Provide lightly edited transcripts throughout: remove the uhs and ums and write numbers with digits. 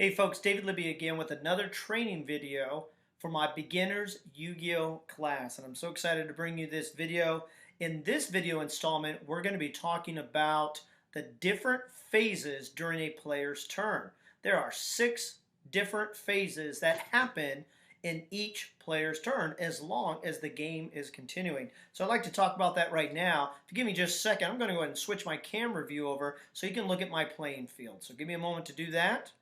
Hey folks, David Libby again with another training video for my beginners Yu-Gi-Oh class. And I'm so excited to bring you this video. In this video installment, we're going to be talking about the different phases during a player's turn. There are 6 different phases that happen in each player's turn as long as the game is continuing. So I'd like to talk about that right now. If you give me just a second, I'm going to go ahead and switch my camera view over so you can look at my playing field. So give me a moment to do that.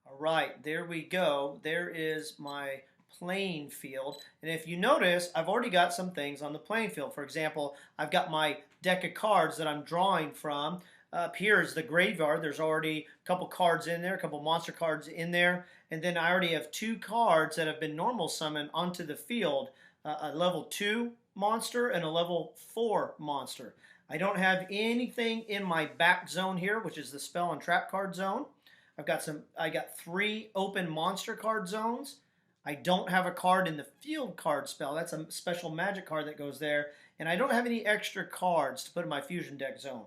All right, there we go. There is my playing field. And if you notice, I've already got some things on the playing field. For example, I've got my deck of cards that I'm drawing from. Up here is the graveyard. There's already a couple cards in there, a couple monster cards in there. And then I already have 2 cards that have been normal summoned onto the field. A level 2 monster and a level 4 monster. I don't have anything in my back zone here, which is the spell and trap card zone. I got 3 open monster card zones. I don't have a card in the field card spell. That's a special magic card that goes there. And I don't have any extra cards to put in my fusion deck zone.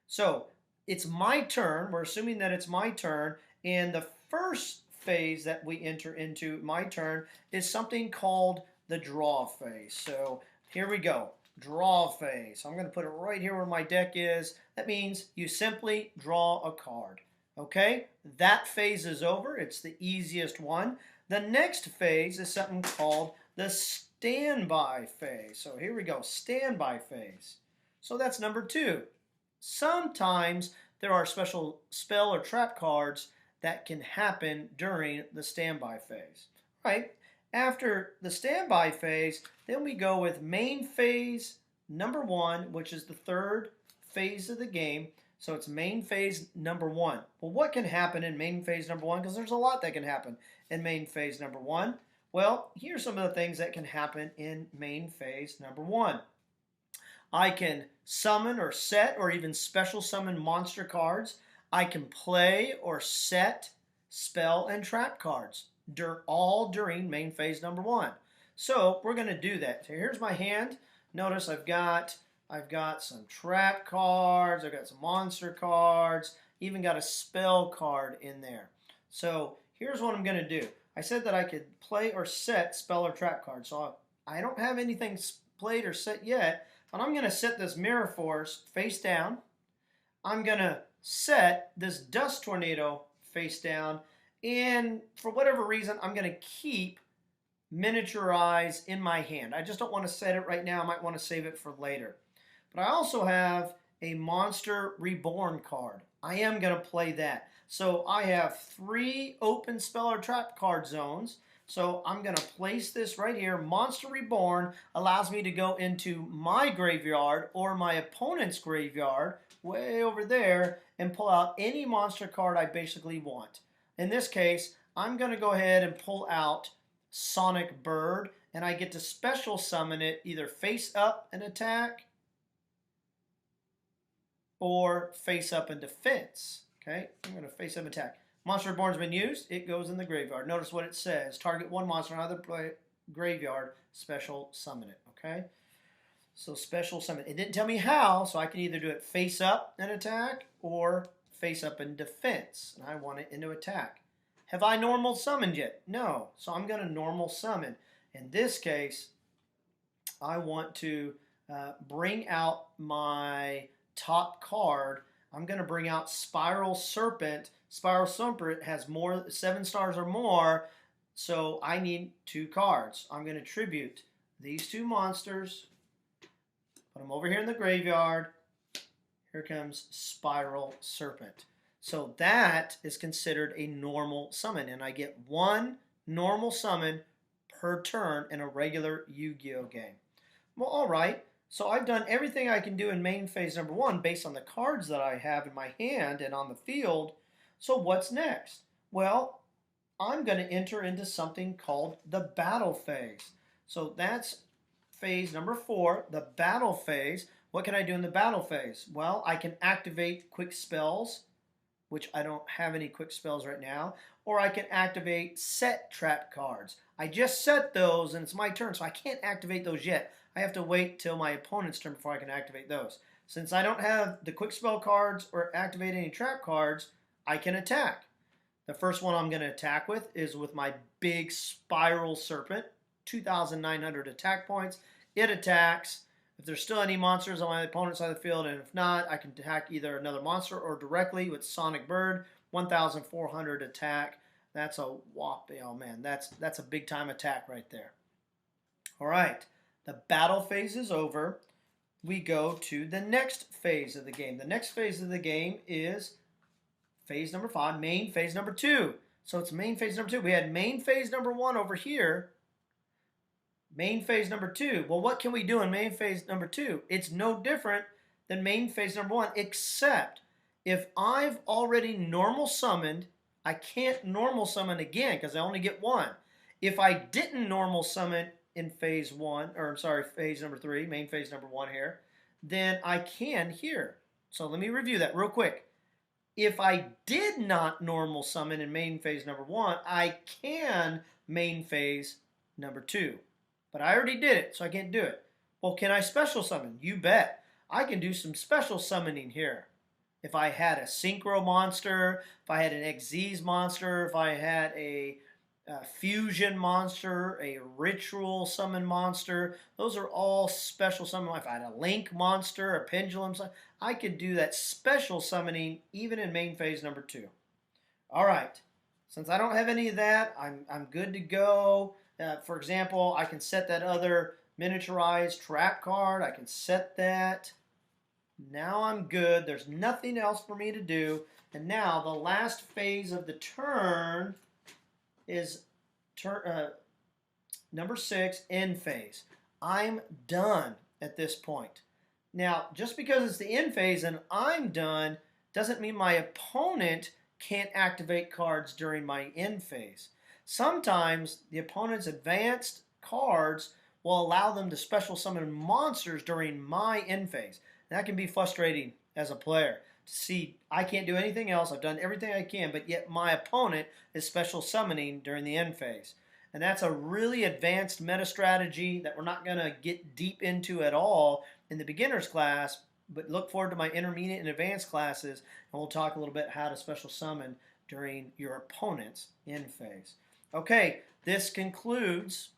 So it's my turn. We're assuming that it's my turn. And the first phase that we enter into, my turn, is something called the draw phase. So here we go. Draw phase. So I'm going to put it right here where my deck is. That means you simply draw a card. Okay, that phase is over. It's the easiest one. The next phase is something called the standby phase. So here we go, standby phase. So that's number 2. Sometimes there are special spell or trap cards that can happen during the standby phase. Right? After the standby phase, then we go with main phase number 1, which is the 3rd phase of the game. So it's main phase number 1. Well, what can happen in main phase number 1? Because there's a lot that can happen in main phase number 1. Well, here's some of the things that can happen in main phase number 1. I can summon or set or even special summon monster cards. I can play or set spell and trap cards all during main phase number 1. So we're going to do that. So here's my hand. Notice I've got some trap cards, I've got some monster cards, even got a spell card in there. So here's what I'm going to do. I said that I could play or set spell or trap cards. So I don't have anything played or set yet, but I'm going to set this Mirror Force face down. I'm going to set this Dust Tornado face down. And for whatever reason, I'm going to keep Miniaturize in my hand. I just don't want to set it right now. I might want to save it for later. But I also have a Monster Reborn card. I am going to play that. So I have 3 open spell or trap card zones. So I'm going to place this right here. Monster Reborn allows me to go into my graveyard or my opponent's graveyard way over there and pull out any monster card I basically want. In this case, I'm going to go ahead and pull out Sonic Bird, and I get to special summon it either face up and attack or face up and defense. Okay, I'm going to face up and attack. Monster Reborn's been used. It goes in the graveyard. Notice what it says. Target 1 monster in either graveyard. Special summon it. Okay, so special summon. It didn't tell me how, so I can either do it face up and attack or face up and defense. And I want it into attack. Have I normal summoned yet? No. So I'm going to normal summon. In this case, I want to bring out my top card. I'm going to bring out Spiral Serpent. Spiral Serpent has 7 stars or more, so I need 2 cards. I'm going to tribute these 2 monsters. Put them over here in the graveyard. Here comes Spiral Serpent. So that is considered a normal summon, and I get 1 normal summon per turn in a regular Yu-Gi-Oh game. Well, all right. So I've done everything I can do in main phase number 1 based on the cards that I have in my hand and on the field. So what's next? Well, I'm going to enter into something called the battle phase. So that's phase number 4, the battle phase. What can I do in the battle phase? Well, I can activate quick spells, which I don't have any quick spells right now, or I can activate set trap cards. I just set those and it's my turn, so I can't activate those yet. I have to wait till my opponent's turn before I can activate those. Since I don't have the quick spell cards or activate any trap cards, I can attack. The first one I'm going to attack with is with my big spiral serpent, 2,900 attack points. It attacks. If there's still any monsters on my opponent's side of the field, and if not, I can attack either another monster or directly with Sonic Bird, 1,400 attack. That's a whopping, oh man, that's a big time attack right there. All right, the battle phase is over. We go to the next phase of the game. The next phase of the game is phase number 5, main phase number 2. So it's main phase number 2. We had main phase number 1 over here. Main phase number 2. Well, what can we do in main phase number 2? It's no different than main phase number 1, except if I've already normal summoned, I can't normal summon again because I only get 1. If I didn't normal summon in phase 1, or I'm sorry, phase number 3, main phase number 1 here, then I can here. So let me review that real quick. If I did not normal summon in main phase number 1, I can main phase number 2. But I already did it, so I can't do it. Well, can I special summon? You bet. I can do some special summoning here. If I had a Synchro monster, if I had an Xyz monster, if I had a fusion monster, a ritual summon monster, those are all special summon. If I had a link monster, a pendulum, I could do that special summoning even in main phase number 2. All right, since I don't have any of that, I'm good to go. For example, I can set that other miniaturized trap card. I can set that. Now I'm good. There's nothing else for me to do. And now the last phase of the turn is number 6, end phase. I'm done at this point. Now, just because it's the end phase and I'm done doesn't mean my opponent can't activate cards during my end phase. Sometimes the opponent's advanced cards will allow them to special summon monsters during my end phase. That can be frustrating as a player to see I can't do anything else. I've done everything I can, but yet my opponent is special summoning during the end phase. And that's a really advanced meta strategy that we're not going to get deep into at all in the beginner's class, but look forward to my intermediate and advanced classes, and we'll talk a little bit how to special summon during your opponent's end phase. Okay, this concludes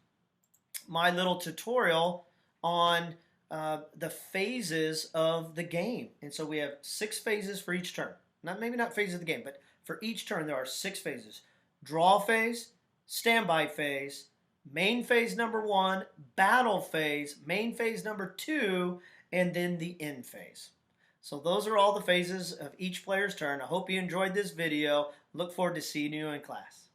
my little tutorial on the phases of the game. And so we have 6 phases for each turn. Maybe not phases of the game, but for each turn there are 6 phases. Draw phase, standby phase, main phase number 1, battle phase, main phase number 2, and then the end phase. So those are all the phases of each player's turn. I hope you enjoyed this video. Look forward to seeing you in class.